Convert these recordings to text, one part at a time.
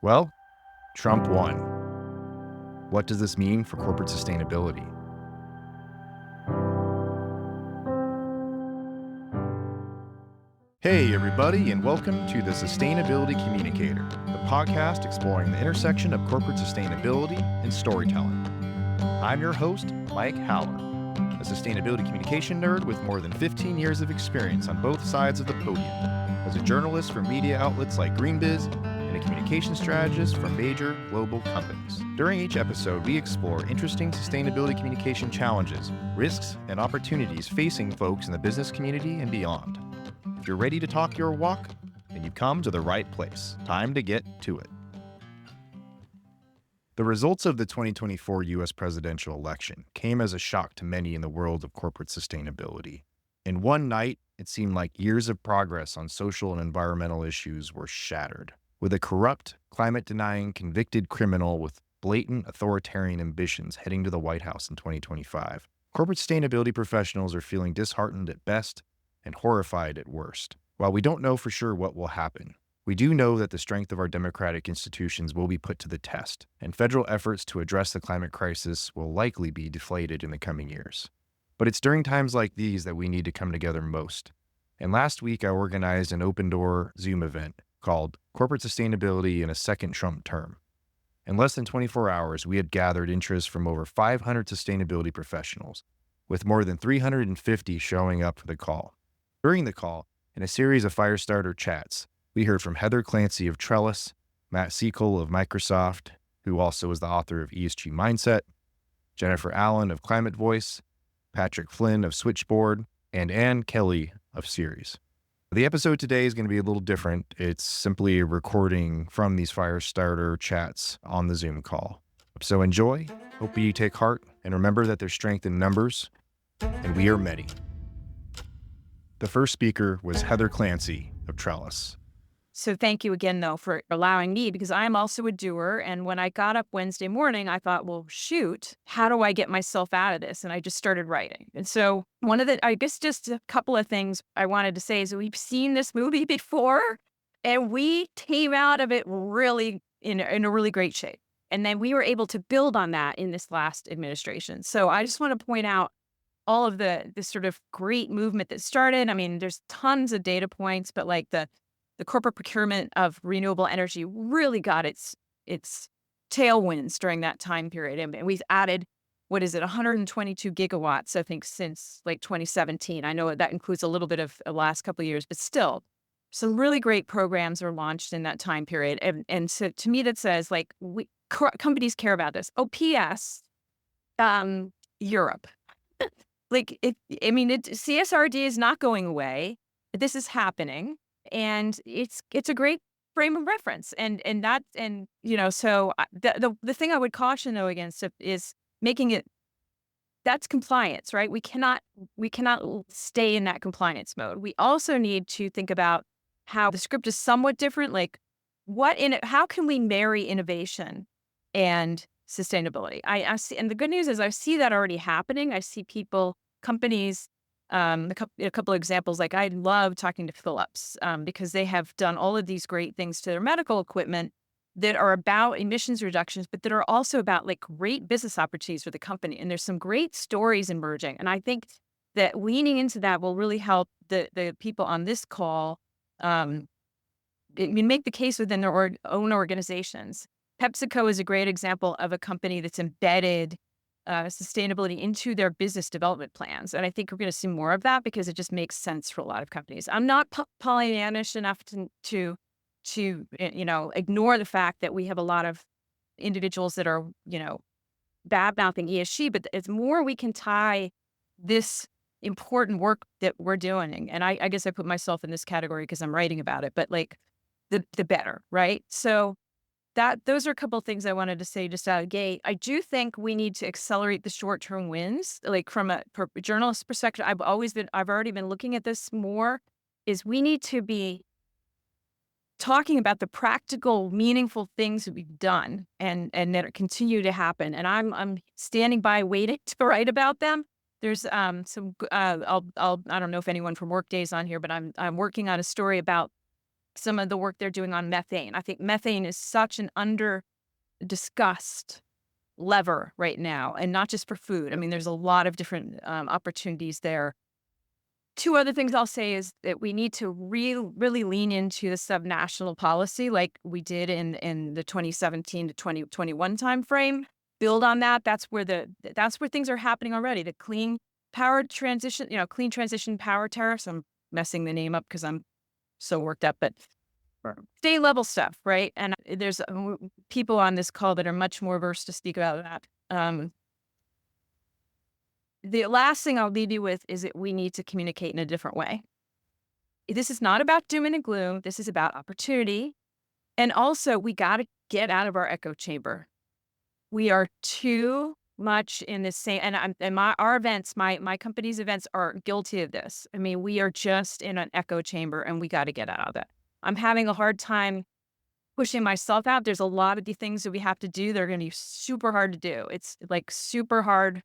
Well, Trump won. What does this mean for corporate sustainability? Hey, everybody, and welcome to the Sustainability Communicator, the podcast exploring the intersection of corporate sustainability and storytelling. I'm your host, Mike Haller, a sustainability communication nerd with more than 15 years of experience on both sides of the podium, as a journalist for media outlets like GreenBiz and a communication strategist for major global companies. During each episode, we explore interesting sustainability communication challenges, risks, and opportunities facing folks in the business community and beyond. If you're ready to talk your walk, then you've come to the right place. Time to get to it. The results of the 2024 U.S. presidential election came as a shock to many in the world of corporate sustainability. In one night, it seemed like years of progress on social and environmental issues were shattered. With a corrupt, climate-denying, convicted criminal with blatant authoritarian ambitions heading to the White House in 2025, corporate sustainability professionals are feeling disheartened at best and horrified at worst. While we don't know for sure what will happen, we do know that the strength of our democratic institutions will be put to the test, and federal efforts to address the climate crisis will likely be deflated in the coming years. But it's during times like these that we need to come together most. And last week, I organized an open-door Zoom event called Corporate Sustainability in a Second Trump Term. In less than 24 hours, we had gathered interest from over 500 sustainability professionals, with more than 350 showing up for the call. During the call, in a series of Firestarter chats, we heard from Heather Clancy of Trellis, Matt Sekol of Microsoft, who also is the author of ESG Mindset, Jennifer Allyn of ClimateVoice, Patrick Flynn of Switchboard, and Anne Kelly of Ceres. The episode today is going to be a little different. It's simply a recording from these Firestarter chats on the Zoom call. So enjoy, hope you take heart, and remember that there's strength in numbers, and we are many. The first speaker was Heather Clancy of Trellis. So thank you again, though, for allowing me, because I'm also a doer. And when I got up Wednesday morning, I thought, well, shoot, how do I get myself out of this? And I just started writing. And so I guess just a couple of things I wanted to say is we've seen this movie before, and we came out of it really in a really great shape. And then we were able to build on that in this last administration. So I just want to point out all of this sort of great movement that started. I mean, there's tons of data points, but like the corporate procurement of renewable energy really got its tailwinds during that time period. And we've added, 122 gigawatts, I think, since like 2017. I know that includes a little bit of the last couple of years, but still, some really great programs are launched in that time period. And so to me, that says like companies care about this. Oh, P.S. Europe. CSRD is not going away. This is happening. And it's a great frame of reference, and so the thing I would caution though against it is making it that's compliance, right? We cannot stay in that compliance mode. We also need to think about how the script is somewhat different. Like, how can we marry innovation and sustainability? I see, and the good news is I see that already happening. I see companies. A couple of examples, like I love talking to Philips because they have done all of these great things to their medical equipment that are about emissions reductions, but that are also about like great business opportunities for the company. And there's some great stories emerging. And I think that leaning into that will really help the people on this call make the case within their own organizations. PepsiCo is a great example of a company that's embedded sustainability into their business development plans. And I think we're going to see more of that because it just makes sense for a lot of companies. I'm not Pollyannish enough to ignore the fact that we have a lot of individuals that are, bad-mouthing ESG, but it's more we can tie this important work that we're doing. And I guess I put myself in this category because I'm writing about it, but like the better, right? So those are a couple of things I wanted to say just out of the gate. I do think we need to accelerate the short-term wins. Like from a journalist perspective, I've already been looking at this more, is we need to be talking about the practical, meaningful things that we've done and that continue to happen. And I'm standing by waiting to write about them. There's I don't know if anyone from Workday is on here, but I'm working on a story about some of the work they're doing on methane. I think methane is such an under discussed lever right now, and not just for food. I mean, there's a lot of different opportunities there. Two other things I'll say is that we need to really lean into the subnational policy like we did in the 2017 to 2021 timeframe. Build on that. That's where things are happening already. The clean power transition, clean transition power tariffs. I'm messing the name up because I'm so worked up, but state level stuff, right? And there's people on this call that are much more versed to speak about that. The last thing I'll leave you with is that we need to communicate in a different way. This is not about doom and gloom. This is about opportunity. And also, we got to get out of our echo chamber. We are too much in the same, our events, my company's events are guilty of this. I mean, we are just in an echo chamber, and we got to get out of it. I'm having a hard time pushing myself out. There's a lot of the things that we have to do. They're going to be super hard to do. It's like super hard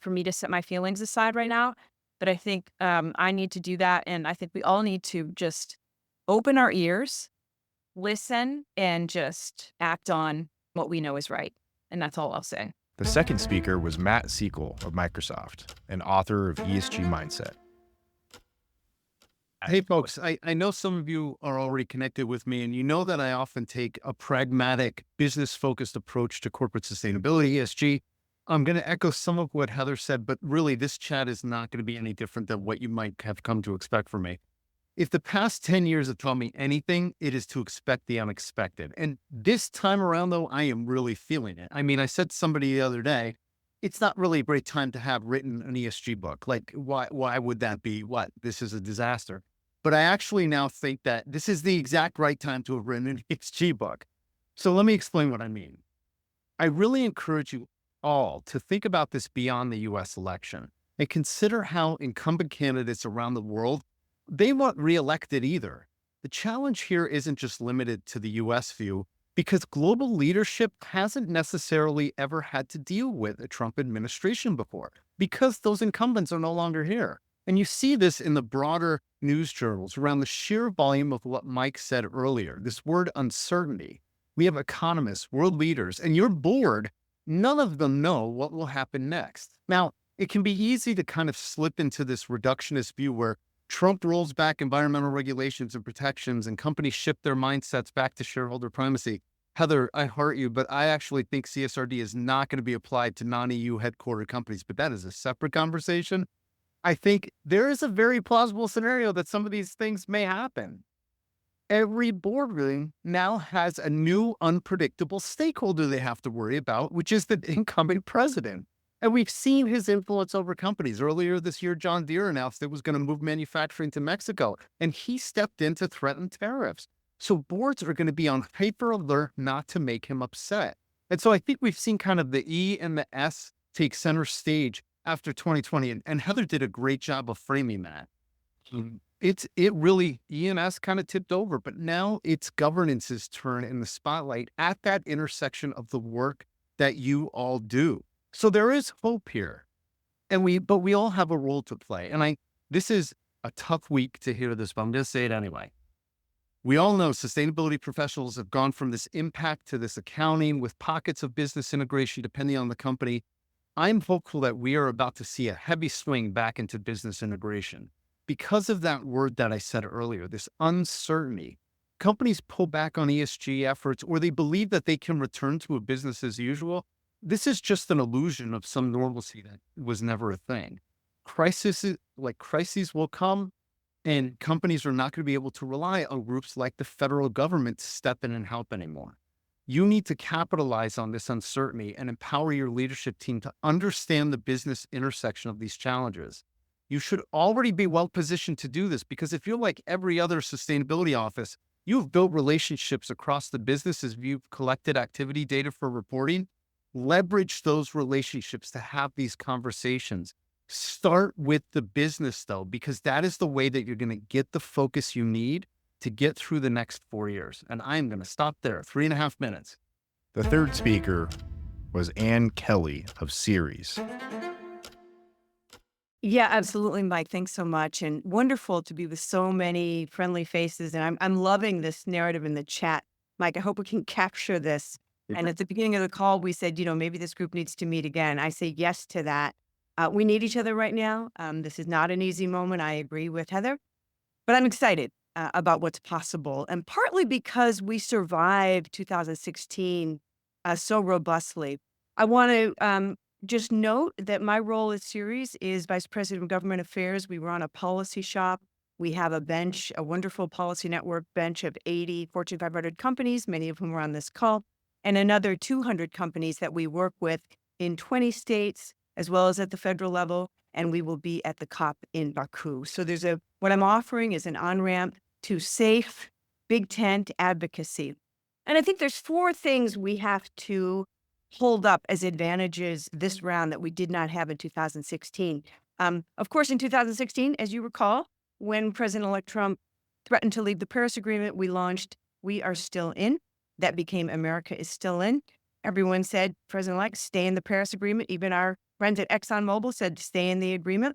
for me to set my feelings aside right now. But I think I need to do that. And I think we all need to just open our ears, listen, and just act on what we know is right. And that's all I'll say. The second speaker was Matt Sekol of Microsoft, an author of ESG Mindset. Hey, folks, I know some of you are already connected with me, and you know that I often take a pragmatic, business-focused approach to corporate sustainability, ESG. I'm going to echo some of what Heather said, but really this chat is not going to be any different than what you might have come to expect from me. If the past 10 years have taught me anything, it is to expect the unexpected. And this time around, though, I am really feeling it. I mean, I said to somebody the other day, it's not really a great time to have written an ESG book. Like, why would that be? What? This is a disaster. But I actually now think that this is the exact right time to have written an ESG book. So let me explain what I mean. I really encourage you all to think about this beyond the US election and consider how incumbent candidates around the world, they weren't reelected either. The challenge here isn't just limited to the US view, because global leadership hasn't necessarily ever had to deal with a Trump administration before, because those incumbents are no longer here. And you see this in the broader news journals around the sheer volume of what Mike said earlier, this word uncertainty. We have economists, world leaders, and your board, none of them know what will happen next. Now, it can be easy to kind of slip into this reductionist view where Trump rolls back environmental regulations and protections and companies shift their mindsets back to shareholder primacy. Heather, I heart you, but I actually think CSRD is not going to be applied to non-EU headquartered companies, but that is a separate conversation. I think there is a very plausible scenario that some of these things may happen. Every boardroom now has a new unpredictable stakeholder they have to worry about, which is the incoming president. And we've seen his influence over companies. Earlier this year, John Deere announced it was going to move manufacturing to Mexico, and he stepped in to threaten tariffs. So boards are going to be on hyper alert not to make him upset. And so I think we've seen kind of the E and the S take center stage after 2020. And Heather did a great job of framing that. It really, E and S kind of tipped over, but now it's governance's turn in the spotlight at that intersection of the work that you all do. So there is hope here, but we all have a role to play. And this is a tough week to hear this, but I'm going to say it anyway. We all know sustainability professionals have gone from this impact to this accounting with pockets of business integration depending on the company. I'm hopeful that we are about to see a heavy swing back into business integration. Because of that word that I said earlier, this uncertainty, companies pull back on ESG efforts, or they believe that they can return to a business as usual. This is just an illusion of some normalcy that was never a thing. Crises will come, and companies are not going to be able to rely on groups like the federal government to step in and help anymore. You need to capitalize on this uncertainty and empower your leadership team to understand the business intersection of these challenges. You should already be well positioned to do this, because if you're like every other sustainability office, you've built relationships across the business as you've collected activity data for reporting. Leverage those relationships to have these conversations. Start with the business, though, because that is the way that you're going to get the focus you need to get through the next 4 years. And I'm going to stop there, 3.5 minutes. The third speaker was Anne Kelly of Ceres. Yeah, absolutely, Mike. Thanks so much. And wonderful to be with so many friendly faces. And I'm loving this narrative in the chat. Mike, I hope we can capture this. And at the beginning of the call, we said, maybe this group needs to meet again. I say yes to that. We need each other right now. This is not an easy moment. I agree with Heather, but I'm excited about what's possible. And partly because we survived 2016 so robustly. I want to just note that my role at Ceres is Vice President of Government Affairs. We run a policy shop. We have a bench, a wonderful policy network bench of 80 Fortune 500 companies, many of whom are on this call, and another 200 companies that we work with in 20 states, as well as at the federal level. And we will be at the COP in Baku. So what I'm offering is an on-ramp to safe, big tent advocacy. And I think there's 4 things we have to hold up as advantages this round that we did not have in 2016. Of course, in 2016, as you recall, when President-elect Trump threatened to leave the Paris Agreement, we launched We Are Still In. That became America is Still In. Everyone said, President-elect, stay in the Paris Agreement. Even our friends at ExxonMobil said, stay in the agreement.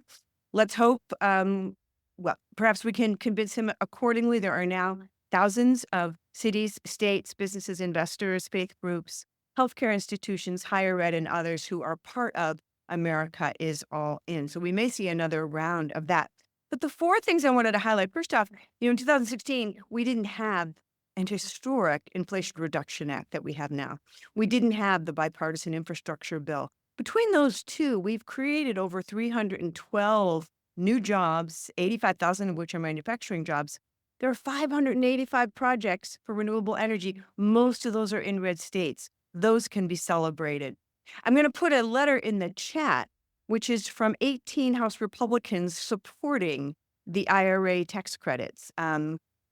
Let's hope, perhaps we can convince him accordingly. There are now thousands of cities, states, businesses, investors, faith groups, healthcare institutions, higher ed, and others who are part of America is All In. So we may see another round of that. But the 4 things I wanted to highlight, first off, in 2016, we didn't have an historic Inflation Reduction Act that we have now. We didn't have the bipartisan infrastructure bill. Between those 2, we've created over 312 new jobs, 85,000 of which are manufacturing jobs. There are 585 projects for renewable energy. Most of those are in red states. Those can be celebrated. I'm going to put a letter in the chat, which is from 18 House Republicans supporting the IRA tax credits.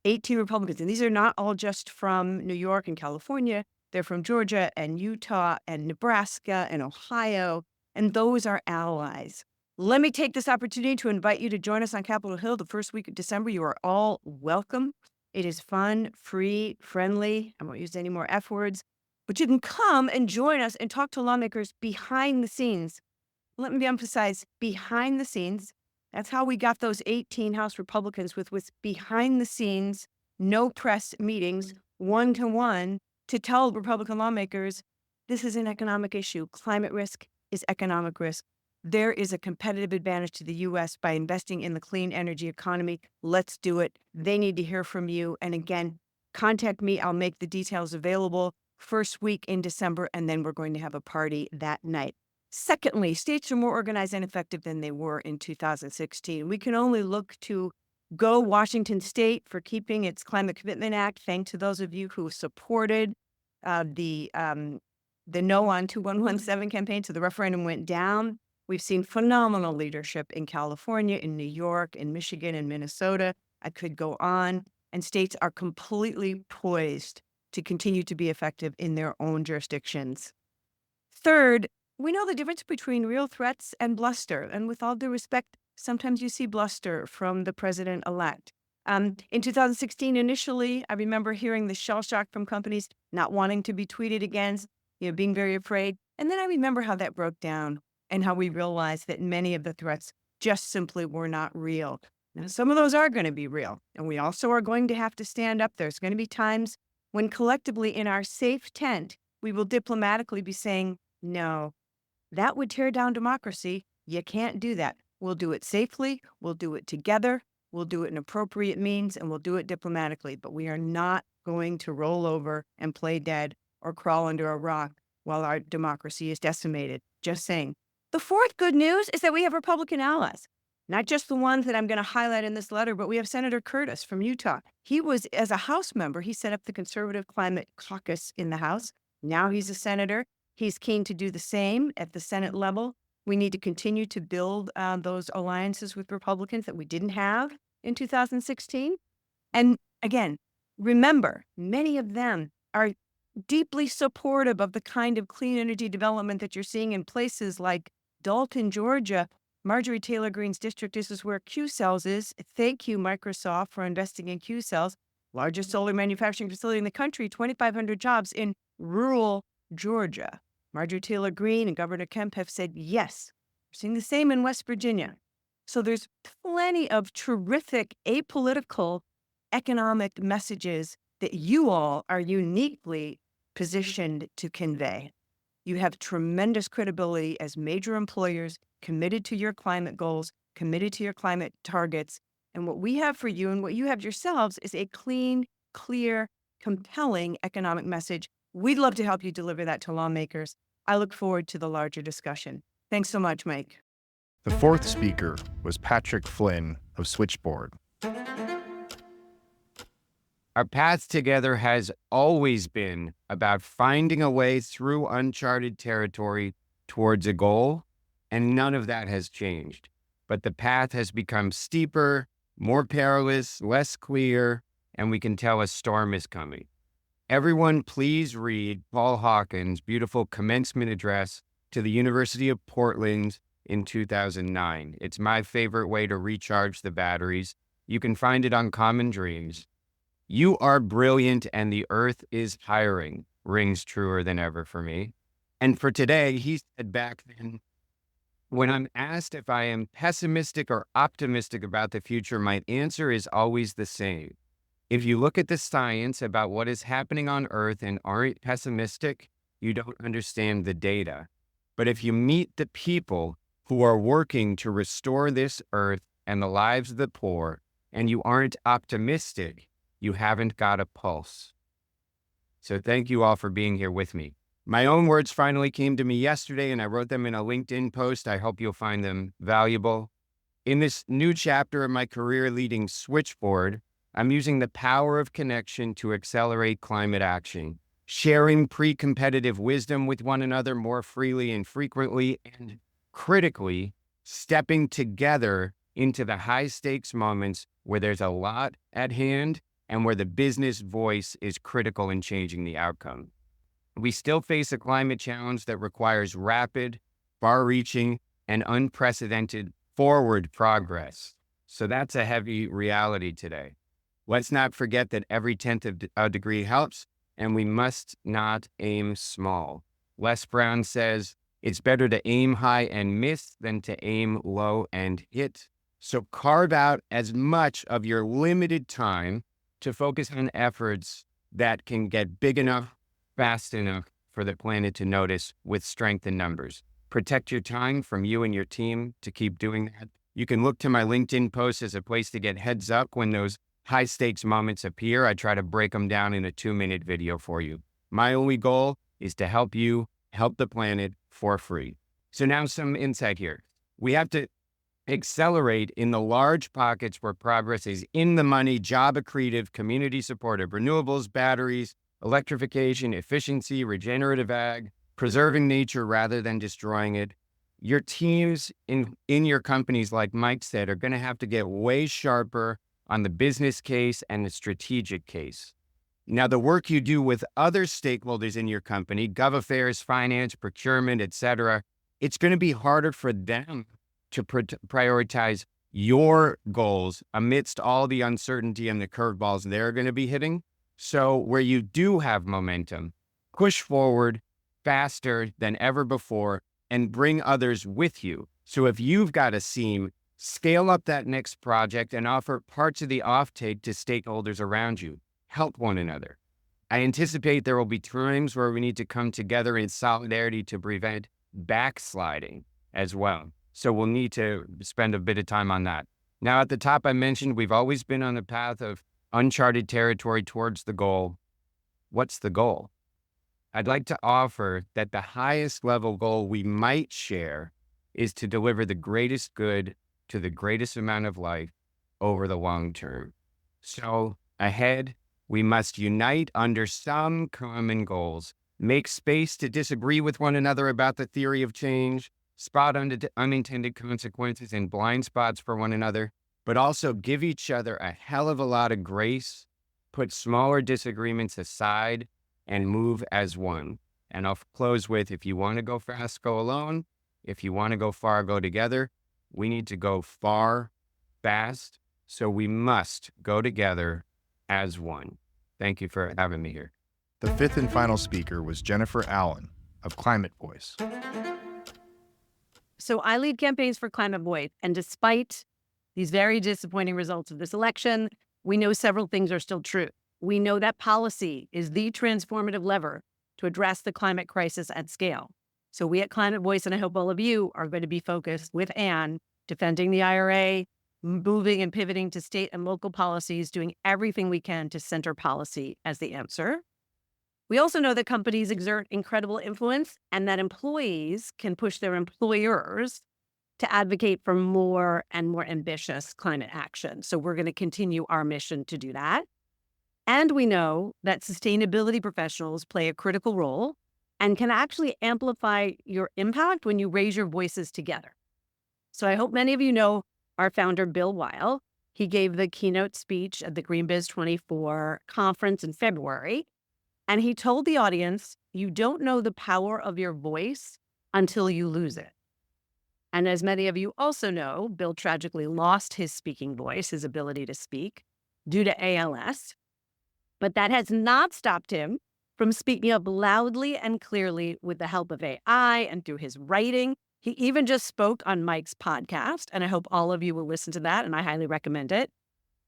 18 Republicans, and these are not all just from New York and California. They're from Georgia and Utah and Nebraska and Ohio, and those are allies. Let me take this opportunity to invite you to join us on Capitol Hill the first week of December. You are all welcome. It is fun, free, friendly. I won't use any more F words, but you can come and join us and talk to lawmakers behind the scenes. Let me emphasize behind the scenes. That's how we got those 18 House Republicans with behind the scenes, no press meetings, one-to-one, to tell Republican lawmakers, this is an economic issue. Climate risk is economic risk. There is a competitive advantage to the U.S. by investing in the clean energy economy. Let's do it. They need to hear from you. And again, contact me. I'll make the details available first week in December, and then we're going to have a party that night. Secondly, states are more organized and effective than they were in 2016. We can only look to go Washington State for keeping its Climate Commitment Act. Thanks to those of you who supported the No on 2117 campaign. So the referendum went down. We've seen phenomenal leadership in California, in New York, in Michigan, and Minnesota. I could go on. And states are completely poised to continue to be effective in their own jurisdictions. Third, we know the difference between real threats and bluster. And with all due respect, sometimes you see bluster from the president-elect. In 2016, initially, I remember hearing the shell shock from companies not wanting to be tweeted against, being very afraid. And then I remember how that broke down and how we realized that many of the threats just simply were not real. Now, some of those are going to be real. And we also are going to have to stand up. There's going to be times when collectively in our safe tent, we will diplomatically be saying, no, that would tear down democracy. You can't do that. We'll do it safely. We'll do it together. We'll do it in appropriate means, and we'll do it diplomatically. But we are not going to roll over and play dead or crawl under a rock while our democracy is decimated. Just saying. The fourth good news is that we have Republican allies. Not just the ones that I'm going to highlight in this letter, but we have Senator Curtis from Utah. He was, as a House member, he set up the Conservative Climate Caucus in the House. Now he's a senator. He's keen to do the same at the Senate level. We need to continue to build those alliances with Republicans that we didn't have in 2016. And again, remember, many of them are deeply supportive of the kind of clean energy development that you're seeing in places like Dalton, Georgia, Marjorie Taylor Greene's district. This is where Q Cells is. Thank you, Microsoft, for investing in Q Cells. Largest solar manufacturing facility in the country, 2,500 jobs in rural Georgia. Marjorie Taylor Greene and Governor Kemp have said, yes, we're seeing the same in West Virginia. So there's plenty of terrific apolitical economic messages that you all are uniquely positioned to convey. You have tremendous credibility as major employers committed to your climate goals, committed to your climate targets. And what we have for you and what you have yourselves is a clean, clear, compelling economic message. We'd love to help you deliver that to lawmakers. I look forward to the larger discussion. Thanks so much, Mike. The fourth speaker was Patrick Flynn of Switchboard. Our path together has always been about finding a way through uncharted territory towards a goal, and none of that has changed. But the path has become steeper, more perilous, less clear, and we can tell a storm is coming. Everyone, please read Paul Hawken's beautiful commencement address to the University of Portland in 2009. It's my favorite way to recharge the batteries. You can find it on Common Dreams. You are brilliant and the earth is hiring rings truer than ever for me. And for today, he said back then, when I'm asked if I am pessimistic or optimistic about the future, my answer is always the same. If you look at the science about what is happening on Earth and aren't pessimistic, you don't understand the data. But if you meet the people who are working to restore this Earth and the lives of the poor, and you aren't optimistic, you haven't got a pulse. So thank you all for being here with me. My own words finally came to me yesterday, and I wrote them in a LinkedIn post. I hope you'll find them valuable. In this new chapter of my career leading Switchboard, I'm using the power of connection to accelerate climate action, sharing pre-competitive wisdom with one another more freely and frequently, and critically, stepping together into the high-stakes moments where there's a lot at hand and where the business voice is critical in changing the outcome. We still face a climate challenge that requires rapid, far-reaching, and unprecedented forward progress. So that's a heavy reality today. Let's not forget that every tenth of a degree helps, and we must not aim small. Les Brown says, it's better to aim high and miss than to aim low and hit. So carve out as much of your limited time to focus on efforts that can get big enough, fast enough for the planet to notice with strength in numbers. Protect your time from you and your team to keep doing that. You can look to my LinkedIn post as a place to get heads up when those high stakes moments appear. I try to break them down in a 2-minute video for you. My only goal is to help you help the planet for free. So now some insight here. We have to accelerate in the large pockets where progress is in the money, job accretive, community supportive, renewables, batteries, electrification, efficiency, regenerative ag, preserving nature rather than destroying it. Your teams in your companies, like Mike said, are going to have to get way sharper on the business case and the strategic case. Now, the work you do with other stakeholders in your company, gov affairs, finance, procurement, et cetera, it's going to be harder for them to prioritize your goals amidst all the uncertainty and the curveballs they're going to be hitting. So where you do have momentum, push forward faster than ever before and bring others with you. So if you've got a seam, scale up that next project and offer parts of the offtake to stakeholders around you. Help one another. I anticipate there will be times where we need to come together in solidarity to prevent backsliding as well. So we'll need to spend a bit of time on that. Now, at the top, I mentioned we've always been on the path of uncharted territory towards the goal. What's the goal? I'd like to offer that the highest level goal we might share is to deliver the greatest good to the greatest amount of life over the long term. So ahead, we must unite under some common goals, make space to disagree with one another about the theory of change, spot unintended consequences and blind spots for one another, but also give each other a hell of a lot of grace, put smaller disagreements aside, and move as one. And I'll close with, if you want to go fast, go alone. If you want to go far, go together. We need to go far, fast, so we must go together as one. Thank you for having me here. The fifth and final speaker was Jennifer Allyn of ClimateVoice. So I lead campaigns for ClimateVoice. And despite these very disappointing results of this election, we know several things are still true. We know that policy is the transformative lever to address the climate crisis at scale. So we at ClimateVoice, and I hope all of you, are going to be focused with Anne, defending the IRA, moving and pivoting to state and local policies, doing everything we can to center policy as the answer. We also know that companies exert incredible influence and that employees can push their employers to advocate for more and more ambitious climate action. So we're going to continue our mission to do that. And we know that sustainability professionals play a critical role and can actually amplify your impact when you raise your voices together. So I hope many of you know our founder, Bill Weil. He gave the keynote speech at the GreenBiz 24 conference in February. And he told the audience, you don't know the power of your voice until you lose it. And as many of you also know, Bill tragically lost his speaking voice, his ability to speak, due to ALS. But that has not stopped him from speaking up loudly and clearly with the help of AI and through his writing. He even just spoke on Mike's podcast, and I hope all of you will listen to that, and I highly recommend it.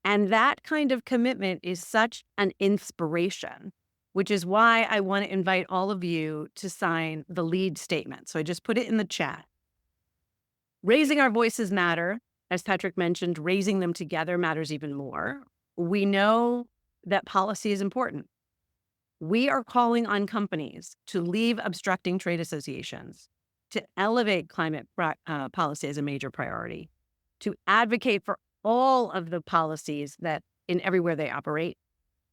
And that kind of commitment is such an inspiration, which is why I want to invite all of you to sign the lead statement. So I just put it in the chat. Raising our voices matter. As Patrick mentioned, raising them together matters even more. We know that policy is important. We are calling on companies to leave obstructing trade associations, to elevate climate policy as a major priority, to advocate for all of the policies that in everywhere they operate,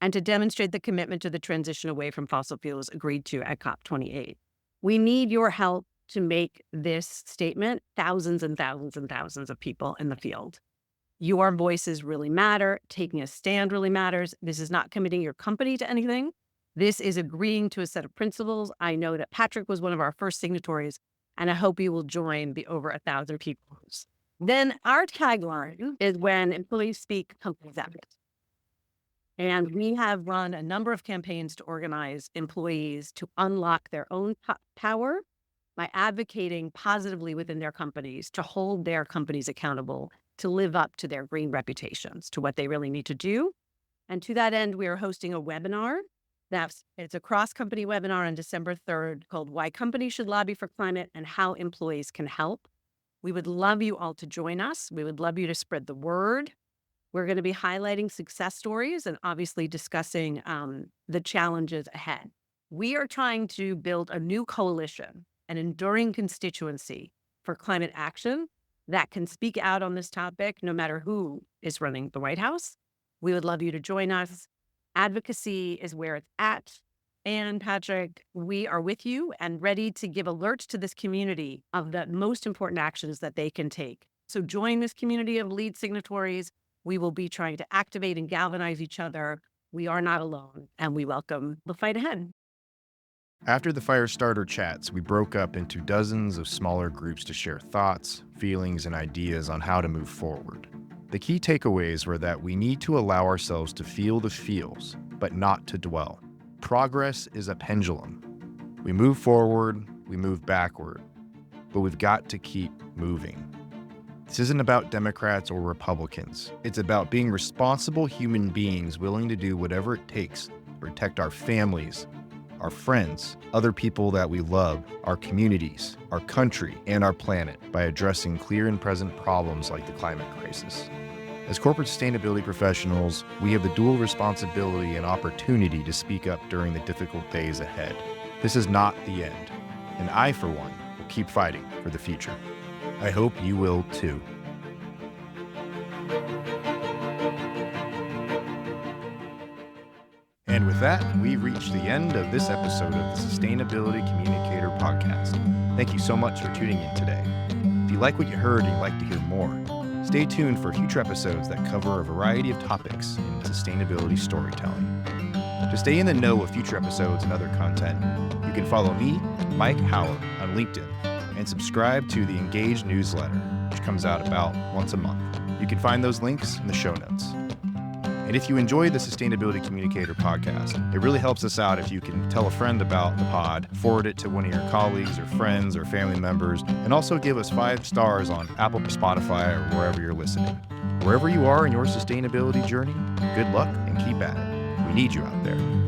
and to demonstrate the commitment to the transition away from fossil fuels agreed to at COP28. We need your help to make this statement thousands and thousands and thousands of people in the field. Your voices really matter. Taking a stand really matters. This is not committing your company to anything. This is agreeing to a set of principles. I know that Patrick was one of our first signatories, and I hope you will join the over 1,000 people. Then our tagline is when employees speak, companies act. And we have run a number of campaigns to organize employees to unlock their own power by advocating positively within their companies, to hold their companies accountable, to live up to their green reputations, to what they really need to do. And to that end, we are hosting a webinar. It's a cross-company webinar on December 3rd called Why Companies Should Lobby for Climate and How Employees Can Help. We would love you all to join us. We would love you to spread the word. We're going to be highlighting success stories and obviously discussing the challenges ahead. We are trying to build a new coalition, an enduring constituency for climate action that can speak out on this topic no matter who is running the White House. We would love you to join us. Advocacy is where it's at. And Patrick, we are with you and ready to give alerts to this community of the most important actions that they can take. So join this community of lead signatories. We will be trying to activate and galvanize each other. We are not alone, and we welcome the fight ahead. After the Firestarter chats, we broke up into dozens of smaller groups to share thoughts, feelings, and ideas on how to move forward. The key takeaways were that we need to allow ourselves to feel the feels, but not to dwell. Progress is a pendulum. We move forward, we move backward, but we've got to keep moving. This isn't about Democrats or Republicans. It's about being responsible human beings willing to do whatever it takes to protect our families, our friends, other people that we love, our communities, our country, and our planet by addressing clear and present problems like the climate crisis. As corporate sustainability professionals, we have the dual responsibility and opportunity to speak up during the difficult days ahead. This is not the end, and I, for one, will keep fighting for the future. I hope you will too. And with that, we've reached the end of this episode of the Sustainability Communicator podcast. Thank you so much for tuning in today. If you like what you heard and you'd like to hear more, stay tuned for future episodes that cover a variety of topics in sustainability storytelling. To stay in the know of future episodes and other content, you can follow me, Mike Howard, on LinkedIn, and subscribe to the Engage newsletter, which comes out about once a month. You can find those links in the show notes. And if you enjoy the Sustainability Communicator podcast, it really helps us out if you can tell a friend about the pod, forward it to one of your colleagues or friends or family members, and also give us 5 stars on Apple, Spotify, or wherever you're listening. Wherever you are in your sustainability journey, good luck and keep at it. We need you out there.